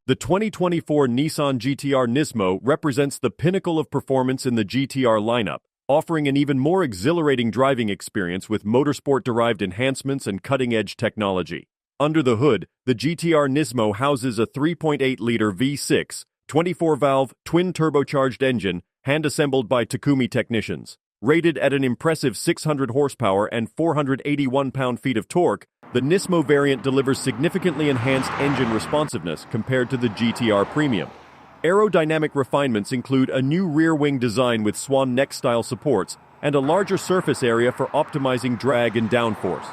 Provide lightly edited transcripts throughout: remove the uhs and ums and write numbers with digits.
The 2024 Nissan GT-R NISMO represents the pinnacle of performance in the GT-R lineup, offering an even more exhilarating driving experience with motorsport-derived enhancements and cutting-edge technology. Under the hood, the GT-R NISMO houses a 3.8-liter V6, 24-valve, twin-turbocharged engine, hand-assembled by Takumi technicians. Rated at an impressive 600 horsepower and 481 pound-feet of torque, the NISMO variant delivers significantly enhanced engine responsiveness compared to the GT-R Premium. Aerodynamic refinements include a new rear wing design with swan neck-style supports and a larger surface area for optimizing drag and downforce.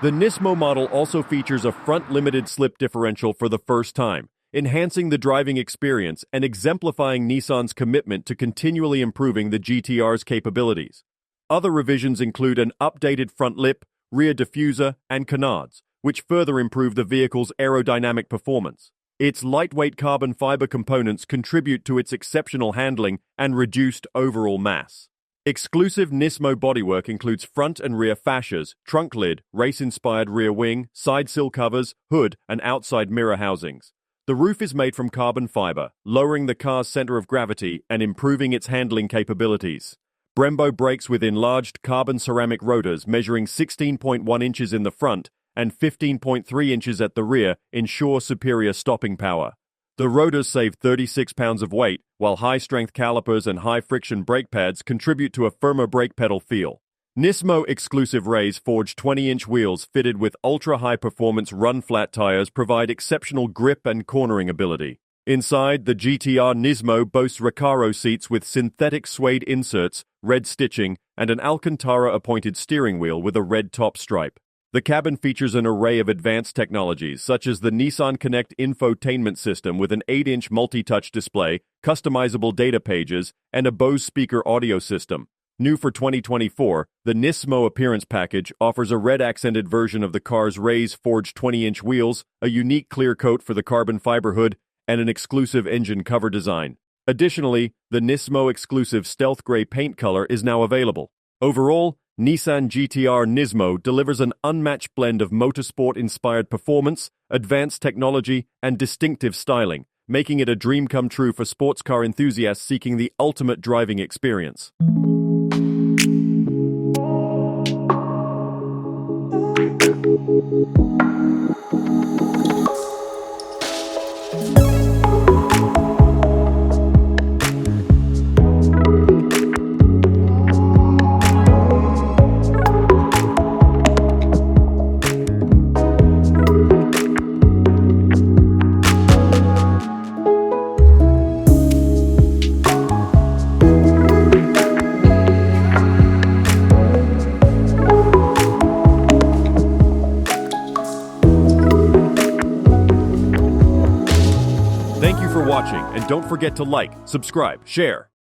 The NISMO model also features a front-limited slip differential for the first time, enhancing the driving experience and exemplifying Nissan's commitment to continually improving the GT-R's capabilities. Other revisions include an updated front lip, rear diffuser, and canards, which further improve the vehicle's aerodynamic performance. Its lightweight carbon fiber components contribute to its exceptional handling and reduced overall mass. Exclusive NISMO bodywork includes front and rear fascias, trunk lid, race-inspired rear wing, side sill covers, hood, and outside mirror housings. The roof is made from carbon fiber, lowering the car's center of gravity and improving its handling capabilities. Brembo brakes with enlarged carbon ceramic rotors measuring 16.1 inches in the front and 15.3 inches at the rear ensure superior stopping power. The rotors save 36 pounds of weight, while high-strength calipers and high-friction brake pads contribute to a firmer brake pedal feel. NISMO exclusive Rays forged 20-inch wheels fitted with ultra-high-performance run-flat tires provide exceptional grip and cornering ability. Inside, the GT-R NISMO boasts Recaro seats with synthetic suede inserts, red stitching, and an Alcantara-appointed steering wheel with a red top stripe. The cabin features an array of advanced technologies, such as the Nissan Connect infotainment system with an 8-inch multi-touch display, customizable data pages, and a Bose speaker audio system. New for 2024, the NISMO Appearance Package offers a red-accented version of the car's Rays forged 20-inch wheels, a unique clear coat for the carbon fiber hood, and an exclusive engine cover design. Additionally, the NISMO exclusive stealth gray paint color is now available. Overall, Nissan GT-R NISMO delivers an unmatched blend of motorsport-inspired performance, advanced technology, and distinctive styling, making it a dream come true for sports car enthusiasts seeking the ultimate driving experience. Thank you for watching, and don't forget to like, subscribe, share.